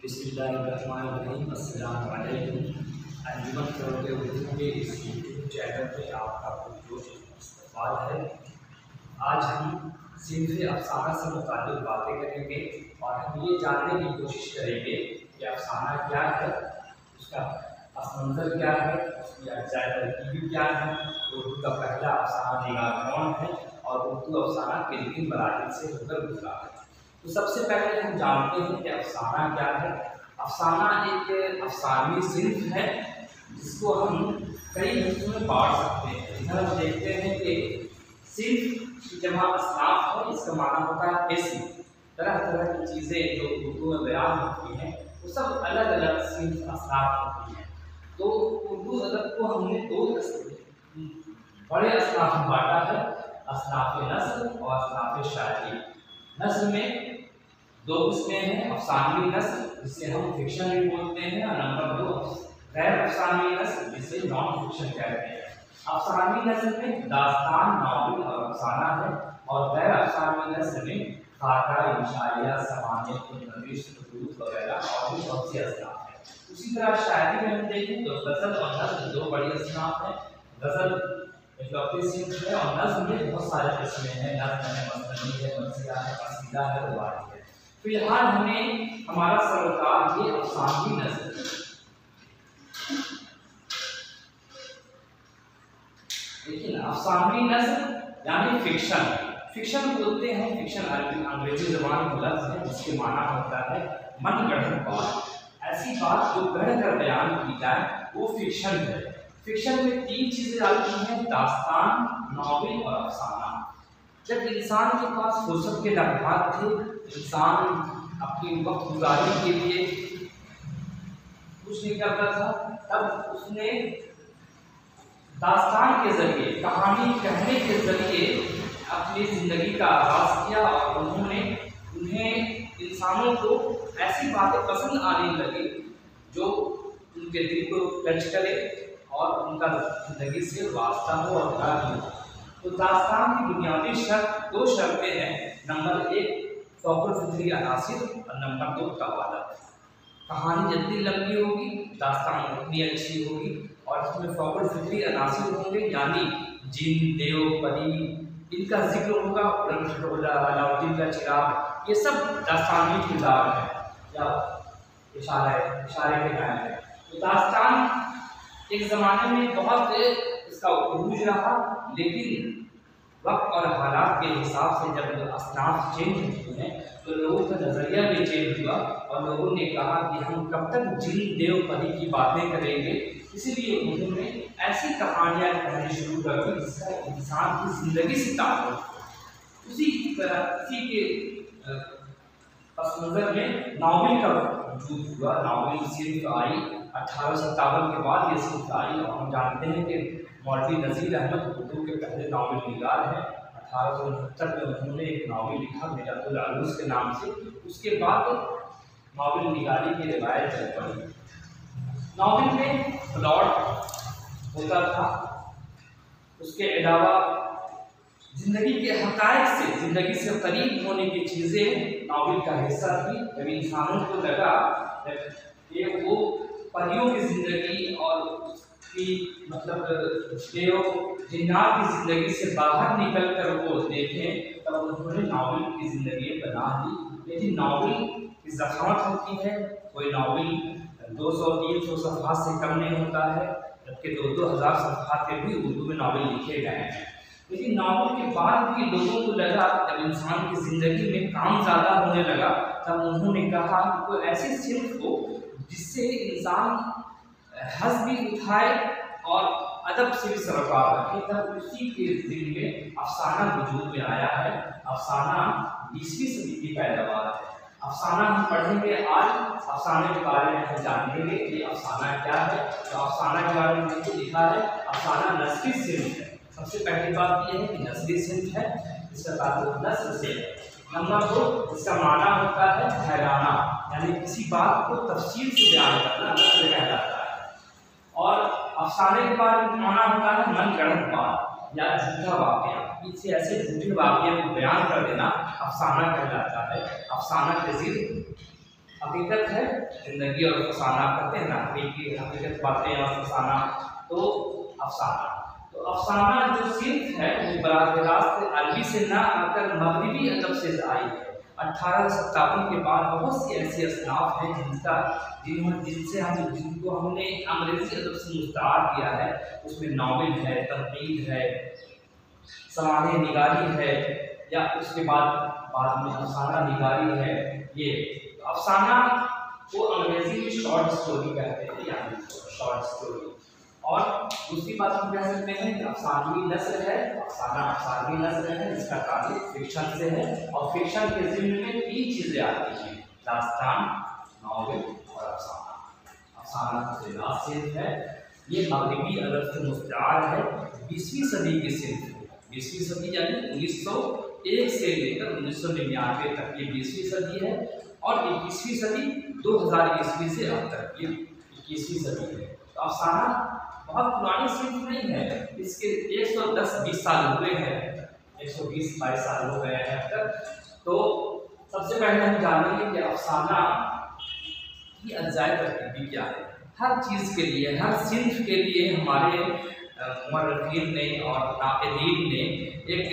बिस्मिल्लाहिर्रहमानिर्रहीम। अस्सलाम वालेकुम। अंजुमन करोगे उर्दू के इस यूट्यूब चैनल पे आपका पुरजोश इस्तकबाल है। आज हम सिंफ़ अफ़साना से मुताल्लिक़ बातें करेंगे और हम ये जानने की कोशिश करेंगे कि अफ़साना क्या है, उसका पस मंज़र क्या है, उसकी अज्जाए तरकीब क्या है, उर्दू का पहला अफ़साना निगार कौन है और उर्दू अफ़साना किन किन मराहिल से होकर गुजरा है। तो सबसे पहले हम जानते हैं कि अफ़साना क्या है। अफ़साना एक अफ़सानी सिंफ़ है जिसको हम कई हिस्सों में बांट सकते हैं। इधर हम देखते हैं कि सिंफ़ की जमा असनाफ़ है, इसका माना होता है किस्म। तरह तरह की चीज़ें जो उर्दू में बयान होती हैं वो सब अलग अलग सिंफ़ असनाफ़ होती हैं। तो उर्दू अदब को हमने दो बड़े असनाफ़ में बांटा है, असनाफ़ नस्र और असनाफ़ शायरी। नस्र में दो किस्में हैं, अफ़सानवी नस्र जिसे हम फिक्शन भी बोलते हैं और नंबर दो गैर अफ़सानवी नस्र जिसे नॉन फिक्शन कहते हैं। अफ़सानवी नस्र में दास्तान, नावल और अफ़साना है और गैर अफ़सानवी नस्र में खाका, इंशाइया, समानियत, नज़ीर वगैरह और भी बहुत से असनाफ़ हैं। उसी तरह शायरी में हम देखें तो गज़ल और नज़्म दो बड़ी असनाफ़ हैं। गज़ल इकलौती सिंफ़ है और नज़्म में बहुत सारे किस्में हैं। नज़्म है, मसनवी है, मरसिया है, कसीदा है, रुबाई है। फिलहाल हमें हमारा सरोकार ये अफ़सानवी नस्र देखिए ना, अफ़सानवी नस्र यानी फिक्शन। फिक्शन बोलते हैं, फिक्शन अंग्रेजी ज़बान का लफ्ज़ है जिसके माना होता है मन गढ़ंत बात। ऐसी बात जो गढ़ कर बयान की जाए वो फिक्शन है। फिक्शन में तीन चीज़ें आती हैं, दास्तान, नावल और अफ़साना। जब इंसान के पास फुर्सत के लम्हात थे, इंसान अपनी वक्त गुजारी के लिए कुछ नहीं करता था, तब उसने दास्तान के ज़रिए, कहानी कहने के ज़रिए अपनी ज़िंदगी का आगाज़ किया और उन्हें इंसानों को ऐसी बातें पसंद आने लगी जो उनके दिल को टच करे और उनका ज़िंदगी से वास्ता हो और प्यार हो। तो दास्तान की बुनियादी दो शर्तें हैं। नंबर एक फ़ौक़ुल फ़ितरी अनासिर और नंबर दो तवालत। कहानी जितनी लंबी होगी दास्तान उतनी अच्छी होगी और इसमें फ़ौक़ुल फ़ितरी अनासिर होंगे, यानी जिन, देव, परी इनका जिक्र होगा। अलाउद्दीन का चिराग, ये सब दास्तानी किरदार है या इशारे के कायम है। तो दास्तान एक ज़माने में बहुत इसका उरूज रहा, लेकिन वक्त और हालात के हिसाब से जब असनाफ़ चेंज हुए हैं तो लोगों का नज़रिया भी चेंज हुआ और लोगों ने कहा कि हम कब तक जिन, देव, परी की बातें करेंगे। इसीलिए उन्होंने ऐसी कहानियाँ कहनी शुरू कर दी जिसका इंसान की ज़िंदगी से ताल्लुक़। उसी तरह इसी के पस मंज़र में नावल का वजूद हुआ। नावल सिर्फ आई 1857 के बाद ये सिर्फ आई और हम जानते हैं कि मौलवी नज़ीर अहमद उर्दू के पहले नावल निगार हैं। 1869 में उन्होंने एक नावल लिखा मिन्नतुल अरूस के नाम से। उसके बाद नावल निगारी की रिवायत चल पड़ी। नावल में प्लॉट होता था, उसके अलावा ज़िंदगी के हक़ाइक़ से, ज़िंदगी से करीब होने की चीज़ें नावल का हिस्सा थी। जब इंसानों को लगा कि वो परियों की ज़िंदगी और उसकी मतलब देव जिन्नात की ज़िंदगी से बाहर निकल कर वो देखें, तब उन्होंने नावल की ज़िंदगी बना ली। लेकिन नावल की ज़ख़ावत होती है, कोई नावल 200-300 सफ़हात से कम नहीं होता है, जबकि 2-2 हज़ार सफ़हात के भी उर्दू में नावल लिखे गए हैं। लेकिन नावल के बाद भी लोगों को लगा, जब इंसान की ज़िंदगी में काम ज़्यादा होने लगा, तब उन्होंने कहा कि कोई ऐसी सिर्फ हो जिससे इंसान हँस भी उठाए और अदब से भी सरोकार रखे। तब उसी के दिल में अफ़साना वजूद में आया है। अफ़साना 20वीं सदी की पैदावार है। अफ़साना हम पढ़ेंगे आज, अफ़साने के बारे में हम जानेंगे कि अफ़साना क्या है। तो अफ़साना के बारे में लिखा है, अफ़साना नस्री सिंफ़ है। सबसे पहली बात यह है कि नस्री सिंफ़ है, इसका ताल्लुक़ नस्र से है। नंबर दो, इसका माना होता है ठहराना, यानी किसी बात को तफ़सील से बयान करना नस्र कहलाता है। और अफ़साने के बारे में माना होता है मन गढ़ंत बात या झूठा वाक़या। पीछे ऐसे झूठे वाक़ये को बयान कर देना अफ़साना कहलाता है। अफ़साना के ज़िद हकीकत है जिंदगी और फसाना, कहते हैं ना, हकीकत बातें और फसाना, तो अफसाना। तो अफसाना जो सिर्फ है वो बराह रास्त अरबी से ना आकर मगरबी अदब से आई है। 1857 के बाद बहुत सी ऐसी असनाफ हैं जिनको हमने अंग्रेजी अदब से मुस्तार किया है। उसमें नावल है, तनकीद है, समाने निगारी है, या उसके बाद में अफसाना निगारी है। ये अफसाना को अंग्रेजी में शॉर्ट स्टोरी कहते हैं, यानी शॉर्ट स्टोरी। और दूसरी बात हम कह सकते हैं कि अफसानवी नस्र है, अफसाना अफसानवी नस्र है जिसका ताल्लुक फिक्शन से है। और फिक्शन के ज़िम्न में 3 चीज़ें आती हैं, दास्तान, नावल और अफसाना। अफसाना सबसे लास्ट सिर्फ है, ये मगरबी अदब से मुस्तार है, 20वीं सदी की सिर्फ है। 20वीं सदी यानी 1901 से लेकर 1999 तक ये 20वीं सदी है। और 21वीं सदी 2000 ईस्वी से अब तक ये 21वीं सदी है। तो अफसाना बहुत पुरानी सिर्फ नहीं है, इसके 110-20 साल हुए हैं, 120-22 साल हो गए हैं अब तक। तो सबसे पहले हम जानेंगे कि अफसाना की अज्जाए तरकीबी क्या है। हर चीज़ के लिए, हर सिंफ के लिए हमारे मुअर्रिखीन ने और नाक़दीन ने एक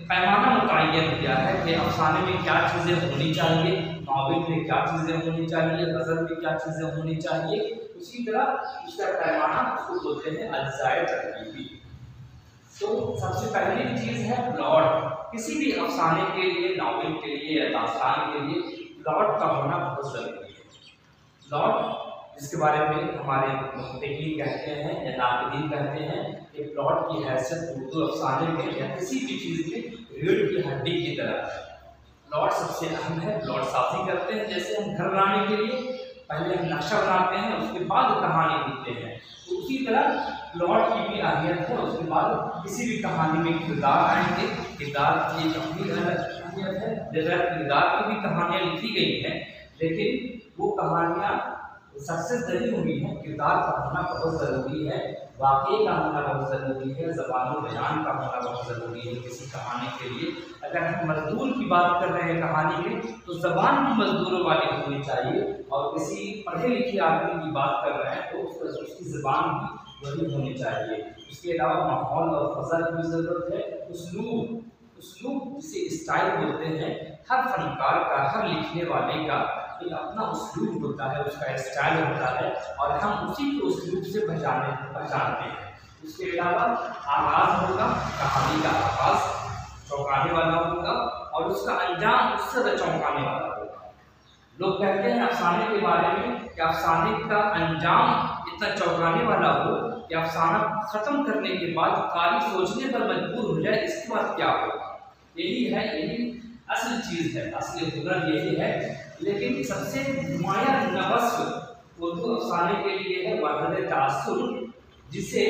पैमाना मुतय्यन किया है कि अफसाने में क्या चीज़ें होनी चाहिए, नावल में क्या चीज़ें होनी चाहिए, गज़ल में क्या चीज़ें होनी चाहिए। उसी तरह उसका पैमाना उसको बोलते हैं अज्जाए तरकीबी। तो सबसे पहली चीज़ है प्लॉट। किसी भी अफसाने के लिए, नावल के लिए या दास्तान के लिए प्लॉट का होना बहुत ज़रूरी है। प्लॉट जिसके बारे में हमारे मुहक्किकीन कहते हैं या नाक़दीन कहते हैं कि प्लॉट की हैसियत उर्दू अफसाने में या किसी भी चीज़ में रीढ़ की हड्डी की तरह है। प्लॉट सबसे अहम है। प्लॉट साजी करते हैं, जैसे हम घर बनाने के लिए पहले हम नक्शा बनाते हैं, उसके बाद कहानी लिखते हैं, तो उसी तरह प्लॉट की भी अहमियत है। उसके बाद किसी भी कहानी में किरदार आएंगे, किरदार की एक अपनी अहमियत है। बगैर किरदार की भी कहानियाँ लिखी गई हैं, लेकिन वो कहानियाँ सक्सेस नहीं हुई है। किरदार का होना बहुत ज़रूरी है, वाक़े का होना बहुत ज़रूरी है, ज़बान बयान का होना बहुत ज़रूरी है किसी कहानी के लिए। अगर हम मजदूर की बात कर रहे हैं कहानी में, तो ज़बान भी मजदूरों वाली होनी चाहिए। और किसी पढ़े लिखे आदमी की बात कर रहे हैं तो उसकी ज़बान भी वही होनी चाहिए। इसके अलावा माहौल और फ़ज़ा की भी ज़रूरत है। उस्लूब जिसे स्टाइल बोलते हैं, हर फनकार का, हर लिखने वाले का एक अपना उस्लूब होता है, उसका स्टाइल होता है, और हम उसी के उस्लूब से पहचानते हैं। उसके अलावा आगाज़ होगा, कहानी का आगाज़ चौंकाने वाला होगा और उसका अंजाम उससे ज़्यादा चौंकाने वाला होगा। लोग कहते हैं अफसाने के बारे में कि अफसाने का अंजाम इतना चौंकाने वाला हो कि अफसाना ख़त्म करने के बाद कारी सोचने पर मजबूर हो जाए, इसके बाद क्या होगा। यही असल चीज़ है, असली हुनर यही है। लेकिन सबसे नुमायाँ नवस्व उर्दू अफसाने के लिए है वहदत तासुर, जिसे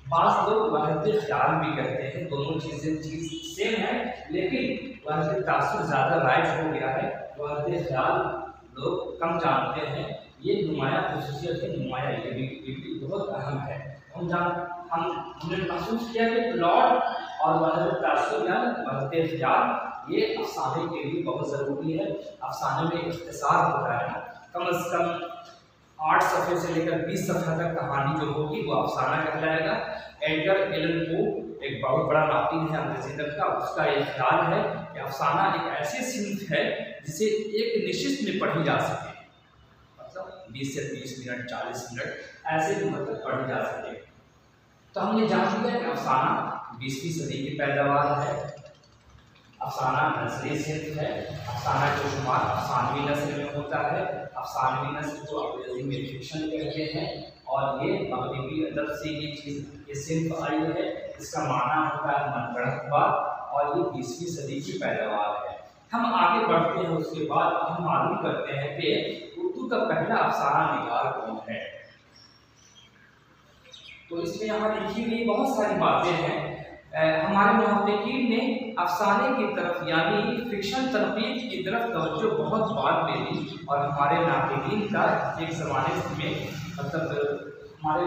बाज़ लोग वहदत ख़याल भी कहते हैं। दोनों चीज़ सेम है, लेकिन वहदत तासुर ज़्यादा राइट हो गया है, वहदत ख़याल लोग कम जानते हैं। ये नुमायाँ ख़ुसूसियत है, नुमायाँ ये भी बहुत अहम है। हमने महसूस किया कि प्लॉट और वहदत तासुर यानी वहदत ख़याल ये अफसाने के लिए बहुत ज़रूरी है। अफसाने में इख्तिसार होता है, कम से कम 8 सफ़े से लेकर 20 सफ़े तक कहानी जो होगी वो अफसाना कहलाएगा। एडगर एलन पो एक बहुत बड़ा नाक़ीद है अंग्रेज़ी अदब का, उसका ये ख्याल है कि अफसाना एक ऐसी सिंफ है जिसे एक निशिस्त में पढ़ी जा सके, मतलब 20 से 30 मिनट, 40 मिनट ऐसे मतलब पढ़ी जा सके। तो हमने जान लिया कि अफसाना 20वीं सदी की पैदावार है। अफसाना नस्ली सिंफ है। अफसाना का शुमार अफसानवी नस्ल में होता है। अफसानवी नस्ल को अंग्रेजी में फिक्शन कहते हैं, और ये मगरबी अदब से ये सिंफ आई है। इसका माना होता है मनगढ़ंत बात, और ये 20वीं सदी की पैदावार है। हम आगे बढ़ते हैं, उसके बाद हम मालूम करते हैं कि उर्दू का पहला अफसाना निगार कौन है। तो इसमें यहाँ लिखी हुई बहुत सारी बातें हैं। हमारे मुहक्किकीन ने अफसाने की तरफ यानी फिक्शन तनक़ीद की तरफ तवज्जो बहुत बाद में दी, और हमारे नाक़दीन का एक ज़माने में मतलब हमारे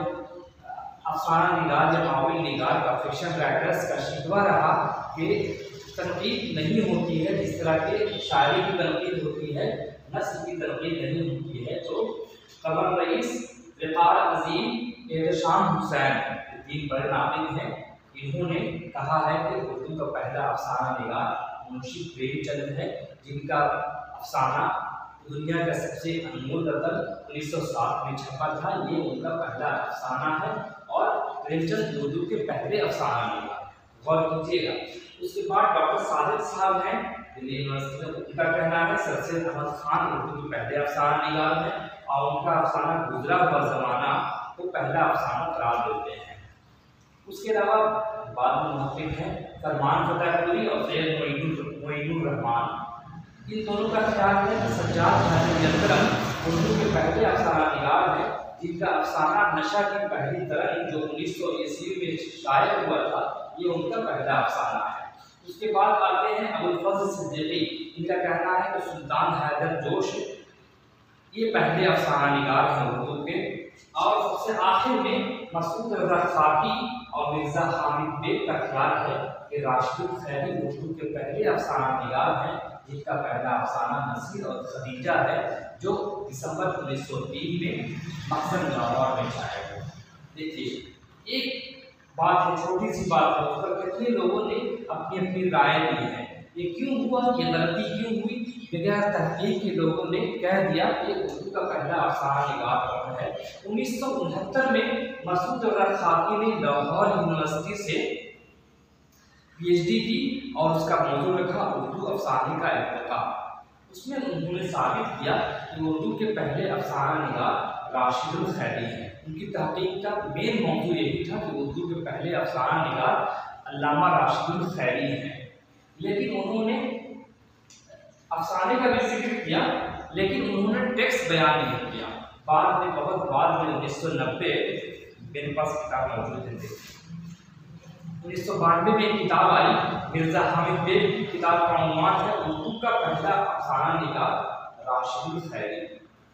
अफसाना निगार या नावल निगार का, फिक्शन राइटर्स का शिकवा रहा कि तनक़ीद नहीं होती है जिस तरह के शायरी की तनक़ीद होती है, नस्ल की तरक्की नहीं होती है। तो कमर रईस, वक़ार अजीम, एहतशाम हुसैन, ये 3 बड़े नाबिग हैं। इन्होंने कहा है कि उर्दू का पहला अफसाना निगार मुंशी प्रेमचंद है, जिनका अफसाना दुनिया का सबसे अनमोल रतन 1907 में छपा था। ये उनका पहला अफसाना है और प्रेमचंद उर्दू के पहले अफसाना निगार, गौर कीजिएगा। उसके बाद डॉक्टर साजिद साहब हैं दिल्ली यूनिवर्सिटी में, उनका कहना है सरसैयद अहमद खान उर्दू के पहले अफसाना निगार हैं और उनका अफसाना गुजरा हुआ ज़माना को पहला अफसाना करार देते हैं। उसके अलावा बाद में मुहक्किक हैं फरमान फतेहपुरी और सैयद मोइनुर रहमान। इन दोनों का ख्याल है कि सज्जाद नियंत्रण उर्दू के पहले अफसाना निगार है, जिनका अफसाना नशा की पहली तरंग जो 1900 ईस्वी में शाये हुआ था, ये उनका पहला अफसाना है। उसके बाद आते हैं अबुल फज़ल सिद्दीकी। इनका कहना है कि सुल्तान हैदर जोश ये पहले अफसाना निगार हैं उर्दू के। और सबसे आखिर में मसूद रज़ा खाकी और मिर्ज़ा हामिद बेग का ख्याल है कि राशिदुल खैरी उर्दू के पहले अफसाना निगार हैं, जिनका पहला अफसाना नसीर और खदीजा है, जो दिसंबर 1903 में मखज़न लाहौर में छाया हुआ। देखिए एक बात है, छोटी सी बात है, उस पर कितने लोगों ने अपनी अपनी राय दी है। ये क्यों हुआ, ये गलती क्यों हुई? बगैर तहकीक के लोगों ने कह दिया कि उर्दू का पहला अफसाना निगार कौन है। 1969 में मसूद रज़ा खाकी ने लाहौर यूनिवर्सिटी से PhD की और उसका मौजू रखा उर्दू अफसाने का इर्तिका। उसमें उन्होंने साबित किया कि उर्दू के पहले अफसाना निगार राशिदुल खैरी हैं। उनकी तहकीक का मेन मौजू यही था कि उर्दू के पहले अफसाना निगार अल्लामा राशिदुल खैरी हैं। लेकिन उन्होंने अफसाने का भी जिक्र किया, लेकिन उन्होंने टेक्स्ट बयान नहीं किया। बाद में, बहुत बाद में 1990 मेरे पास किताब मौजूद है, 1992 में एक किताब आई मिर्ज़ा हामिद बेग की किताब का उन्वान है उर्दू का पहला अफसाना निगार राशिदुल खैरी,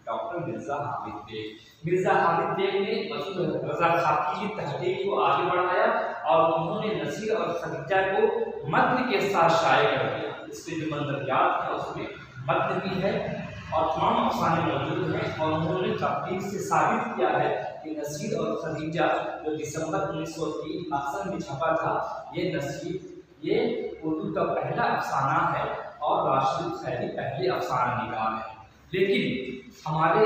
डॉक्टर मिर्ज़ा हामिद बेग। मिर्ज़ा हामिद बेग ने मसूद रज़ा खाकी की तहकीक को आगे बढ़ाया और उन्होंने नसीर और खदीजा को मतन के साथ शाये कर दिया। इसके जो मंदरियात है उसमें मतन भी है और तमाम अफसाने मौजूद हैं। और उन्होंने तहकीक से साबित किया है कि नसीर और खदीजा जो दिसंबर 1903 मखज़न में छपा था, ये उर्दू का पहला अफसाना है और राशिदुल खैरी पहले अफसाना निगार है। लेकिन हमारे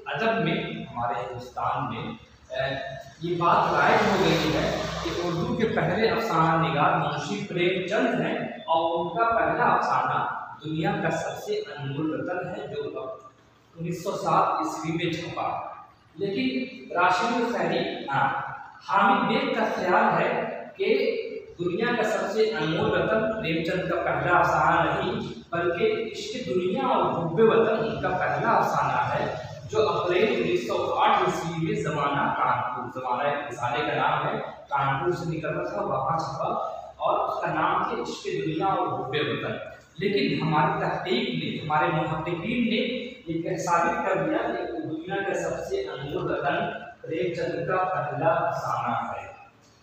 अदब में, हमारे हिंदुस्तान में ये बात राइज हो गई है कि उर्दू के पहले अफसाना निगार मुंशी प्रेमचंद हैं और उनका पहला अफसाना दुनिया का सबसे अनमोल रतन है, जो 1907 ईस्वी में छपा। लेकिन राशिदुल खैरी, हामिद बेग का ख्याल है कि दुनिया का सबसे अनमोल रतन प्रेमचंद का पहला अफसाना नहीं, बल्कि इश्क दुनिया और हुब्बे वतन उनका पहला अफसाना है, जो अप्रैल 1908 ईस्वी में ज़माना कानपुर, ज़माना एक रिसाले का नाम है, कानपुर से निकला था, वहाँ छपा और उसका नाम था इश्क दुनिया और हुब्बे वतन। लेकिन हमारी तहकीक ने, हमारे मुहक्किकीन ने ये साबित कर दिया कि दुनिया का सबसे अनमोल रतन प्रेमचंद का पहला अफसाना है।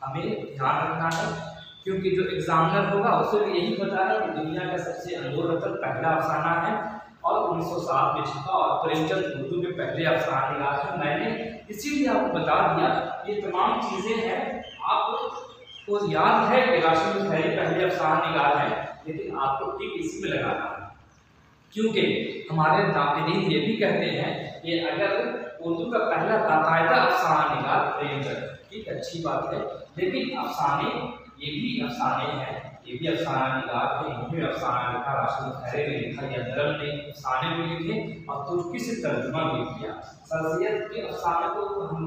हमें ध्यान रखना है, क्योंकि जो एग्जामिनर होगा उसे भी यही पता है कि दुनिया का सबसे अनमोल रतन पहला अफसाना है और 1907 में छपा और प्रेमचंद उर्दू के पहले अफसाना निगार है। मैंने इसीलिए आपको बता दिया, ये तमाम चीज़ें हैं, आपको याद है कि राशिदुल खैरी पहले अफसाना निगार है, लेकिन आपको ठीक इसी में लगाना है, क्योंकि हमारे नाक़िदीन ये भी कहते हैं कि अगर उर्दू का पहला बाकायदा अफसाना निगार प्रेमचंद, ठीक अच्छी बात है, लेकिन अफसाने ये भी अफसाने हैं, ये भी अफसाना निगार है, इन्होंने अफसाना लिखा, राशिदुल खैरी ने लिखा या नरम ने अफसाने भी लिखे और तुर्की से तर्जुमा भी किया। सरसैयद के अफसाने को हम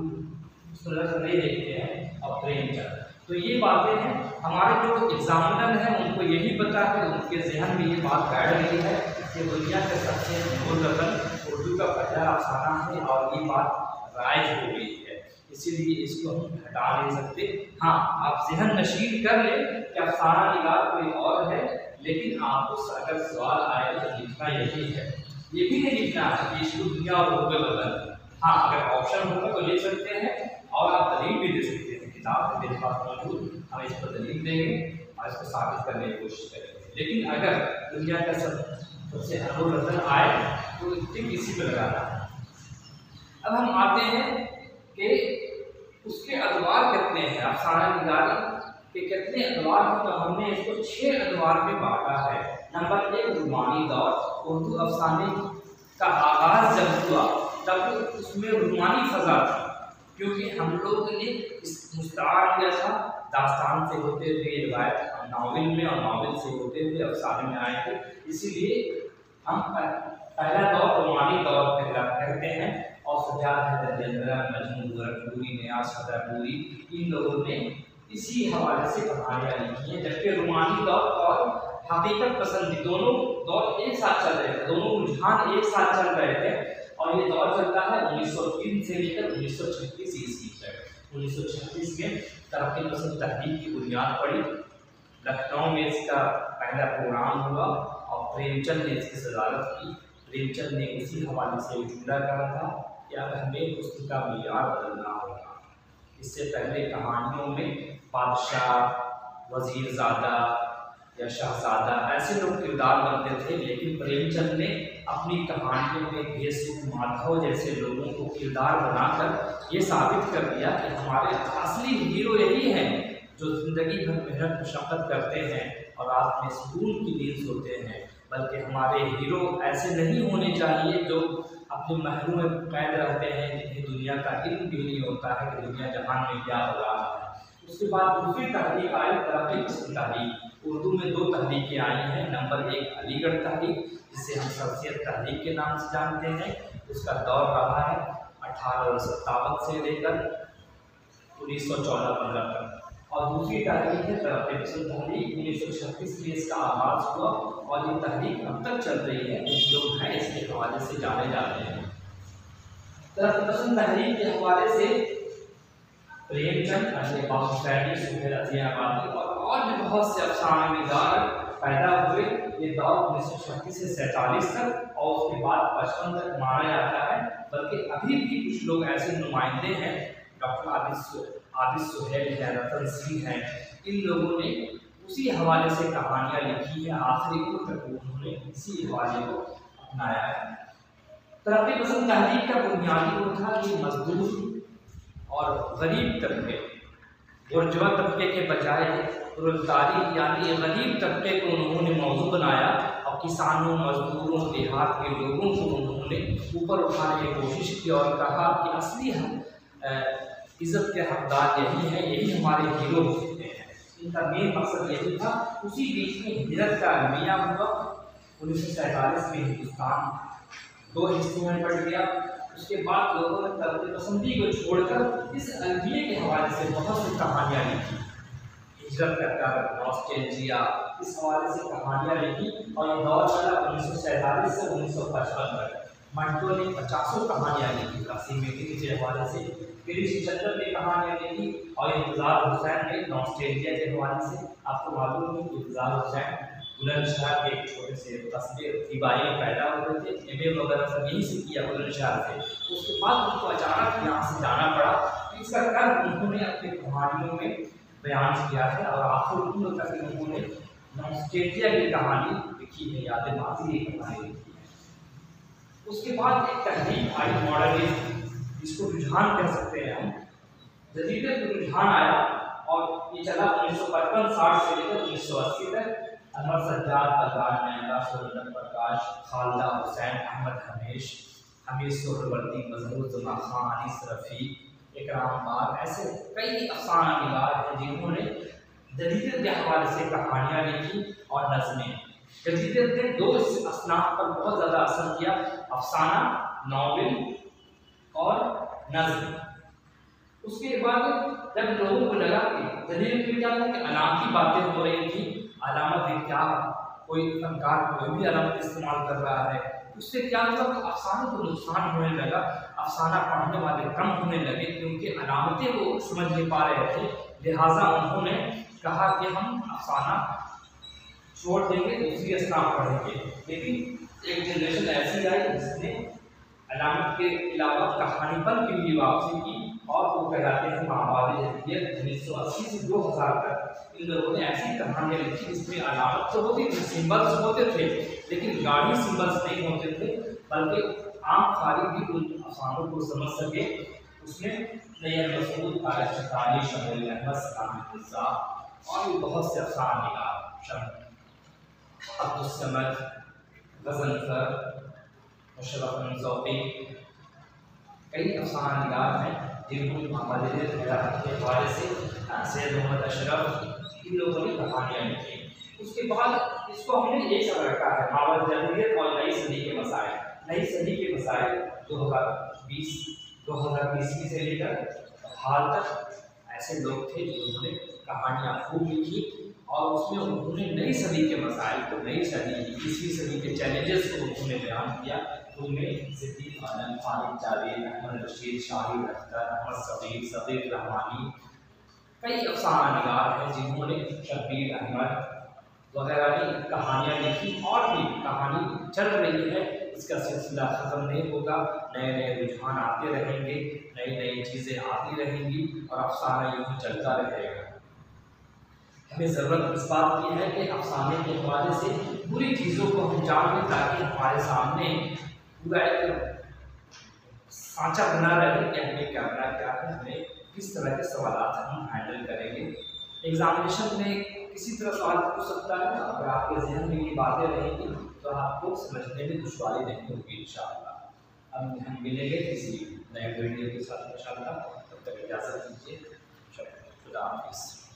उस तरह से नहीं देखते हैं और प्रेमचंद। तो ये बातें हैं, हमारे जो एग्जामिनर हैं उनको यही पता है, उनके जहन में ये बात बैठ गई है कि दुनिया का सबसे अनमोल रतन उर्दू का पहला अफसाना है और ये बात राइज हो गई है, इसीलिए इसको हम हटा नहीं सकते। हाँ, आप जहन नशीन कर लें कि अफसाना निगार कोई और है, लेकिन आपको अगर सवाल आए तो लिखना यही है, ये भी नहीं लिखना है कि इश्क दुनिया और हुब्बे वतन। हाँ, अगर ऑप्शन होगा तो लिख सकते हैं और आप दलील भी दे सकते हैं, किताब मेरे पास मौजूद, हम इस पर दलील देंगे और इसको साबित करने की कोशिश करेंगे। लेकिन अगर दुनिया का सबसे अनुरतन आए तो ठीक इसी पे लगाना है। अब हम आते हैं कि उसके अदवार कितने हैं, अफसाना निगारी के कितने अदवार हैं। तो हमने इसको 6 अदवार में बांटा है। नंबर 1 रूमानी दौर। उर्दू अफसाने का आगाज जब हुआ तब उसमें रूमानी फजा थी, क्योंकि हम लोग ने इस मुस्तार किया था दास्तान से होते हुए रिवायत नावल में और नावल से होते हुए अफसाने में आए थे। इसीलिए हम पहला दौर रूमानी दौर कहते हैं। और सज्जाद हैदर, मजनू गोरखपुरी, नियाज़ हैदरपुरी, इन लोगों ने इसी हवाले से कहानियाँ लिखी हैं। जबकि रूमानी दौर और हकीकत पसंदी दोनों दौर एक साथ चल रहे थे, दोनों रुझान एक साथ चल रहे थे। और ये दौर चलता है 1903 से लेकर 1936 ईस्वी तक। 1936 में तरक्की पसंद तहरीक की बुनियाद पड़ी। लखनऊ में इसका पहला प्रोग्राम हुआ और प्रेमचंद ने इसकी सदारत की। प्रेमचंद ने इसी हवाले से जुमला कहा था कि अब हमें उसका मियार बदलना होगा। इससे पहले कहानियों में बादशाह, वजीरजादा या शहजादा ऐसे लोग किरदार बनते थे, लेकिन प्रेमचंद ने अपनी कहानियों में घेसु, माधव जैसे लोगों को किरदार बनाकर ये साबित कर दिया कि हमारे असली हीरो यही हैं जो ज़िंदगी भर मेहनत मशक्क़त करते हैं और रात में सुकून की नींद सोते हैं। बल्कि हमारे हीरो ऐसे नहीं होने चाहिए जो अपने महलों में कैद रहते हैं, जिन्हें दुनिया का इल्म भी नहीं होता है कि दुनिया जहान में क्या हो रहा है। उसके बाद दूसरी तहरीक आई तरक्की पसंद तहरीक। उर्दू में 2 तहरीकें आई हैं। नंबर 1 अलीगढ़ तहरीक, जिसे हम शख्सियत तहरीक के नाम से जानते हैं। उसका दौर रहा है 1857 से लेकर 1914-15 तक। और दूसरी तहरीक है तरक्की पसंद तहरीक। 1936 में इसका आगाज हुआ और ये तहरीक अब तक चल रही है। कुछ लोग हैं इसके हवाले से जाने जाते हैं। तरक्की पसंद तहरीक के हवाले से प्रेमचंद, अशरफ हुसैनी, सुहेल अज़ियाबादी और भी बहुत से अफसाना निगार पैदा हुए। ये दौर 1936 से 47 तक और उसके बाद 55 तक माना जाता है। बल्कि अभी भी कुछ लोग ऐसे नुमाइंदे हैं, डॉक्टर आबिद सुहेल हैं, रतन सिंह हैं, इन लोगों ने उसी हवाले से कहानियाँ लिखी है। आखिरी तक उन्होंने इसी हवाले को अपनाया है। तरक्की पसंद तहरीक का बुनियादी वो था कि मजदूर और गरीब तबके, बुर्जुआ तबके के बजाय प्रोलेटारी यानी गरीब तबके को उन्होंने मौजू बनाया और किसानों, मजदूरों, देहात के लोगों को उन्होंने ऊपर उठाने की कोशिश की और कहा कि असली इज़्ज़त के हकदार यही हैं, यही हमारे हीरो होते हैं। इनका मेन मकसद यही था। उसी बीच में हिजरत का अलमिया हुआ। 1947 में हिंदुस्तान 2 हिस्सों में बढ़ गया। उसके बाद लोगों ने तरक्की पसंदी को छोड़कर इस अलमिये के हवाले से बहुत सी कहानियाँ लिखी। हिजरत का कर, नॉस्टैल्जिया, इस हवाले से कहानियाँ लिखी और ये दौर चला 1947 से 1955 तक। मंटो ने 50 कहानियाँ लिखी कासिम मेहदी के हवाले से, गिरीश चंद्र ने कहानियाँ लिखी और इंतज़ार हुसैन ने नॉस्टैल्जिया के हवाले से। आपको मालूम है कि इंतज़ार हुसैन बुलंदशहर के एक छोटे से कस्बे तिवारी में पैदा हुए थे। एमए वगैरह सब यहीं से किया बुलंदशहर से। उसके बाद उनको अचानक यहाँ से जाना पड़ा। इसका कर्ज उन्होंने अपनी कहानियों में बयान किया है और आखिर उम्र तक उन्होंने नॉस्टैल्जिया की कहानी लिखी है, याद माजी की कहानी लिखी है। उसके बाद एक तहरीक आई मॉडर्निज्म, इसको रुझान कह सकते हैं हम। जदीदत रुझान आया और ये चला 1955-60 से लेकर 1980 तक। अनवर सज्जाद, अल्लाह नैना, सुरनत प्रकाश, खालदा हुसैन, अहमद हमेश, हमीद सोहरवर्दी, मजहूर जुमा खान, अनीस रफ़ी, इकराम बाग, ऐसे कई अफसाना निगार हैं जिन्होंने जदीदत के हवाले से कहानियाँ लिखी और नज़में। जदीदत ने 2 असनाफ पर बहुत ज़्यादा असर किया, अफसाना, नावल और नज़्म। उसके बाद जब लोगों को लगा कि जदीदत में क्या था कि अलामती बातें हो रही थी, अलामत क्या, कोई फनकार कोई भी अलामत इस्तेमाल कर रहा है, उससे क्या हुआ कि अफसाने को नुकसान होने लगा। अफसाना पढ़ने वाले कम होने लगे क्योंकि अलामतें वो समझ नहीं पा रहे थे। लिहाजा उन्होंने कहा कि हम अफसाना छोड़ देंगे, दूसरी असनाफ पढ़ेंगे। लेकिन एक जनरेशन ऐसी आई जिसने अलामत के अलावा कहानीपन की भी वापसी की और वो कहलाते हैं माओवादी जदीदियत। 1980 से 2000 तक इन लोगों ने ऐसी कहानियाँ लिखी जिसमें अलामत तो होती थी, सिंबल्स होते थे, लेकिन गाढ़ी सिंबल्स नहीं होते थे, बल्कि आम खारी भी उन अफसानों को समझ सके। उसमें नैयर मसूद, तारिक शतानी, शमूल अहमद, सलाम मिर्ज़ा और भी बहुत से अफसाने निगार, अब्दुल समद, गज़नफ़र, मुशर्रफ ज़ौक़ी, कई अफसाना निगार हैं जिन्होंने माओवादी जदीदियत के हवाले से सैयद मोहम्मद अशरफ इन लोगों ने कहानियाँ लिखी। उसके बाद इसको हमने एक सब रखा है, माओवादी जदीदियत और नई सदी के मसाइल। नई सदी के मसाइल 2020 से लेकर हाल तक ऐसे लोग थे जिन्होंने कहानियाँ खूब लिखी और उसमें उन्होंने नई सदी के मसाइल को, नई सदी 21वीं सदी के चैलेंजेस को उन्होंने बयान किया। तो उनमें सिद्दीक आलम, खालिद जावेद, अहमद रशीद, शाहिद अख्तर, अहमद सगीर, सगीर रहमानी, कई अफसाना निगार हैं जिन्होंने शब्बीर अहमद वगैरह की कहानियाँ लिखी और भी कहानी चल रही है। इसका सिलसिला ख़त्म नहीं होगा, नए नए रुझान आते रहेंगे, नई नई चीज़ें आती रहेंगी और अफसाना यूँ चलता रहेगा। हमें ज़रूरत इस बात की है कि अफसाने के हवाले से बुरी चीज़ों को हम जान लें ताकि हमारे सामने पूरा एक सांचा बना रहे कि हमें करना क्या है, हमें किस तरह के सवाल हम हैंडल करेंगे। एग्जामिनेशन में किसी तरह सवाल पूछ सकता है, अगर आपके जहन में ये बातें रहेंगी तो आपको समझने में दुश्वारी नहीं होगी इंशाअल्लाह। अब हम मिलेंगे किसी नए वीडियो के साथ इंशाअल्लाह, तब तक इजाज़त दीजिए। खुदा हाफ़िज़।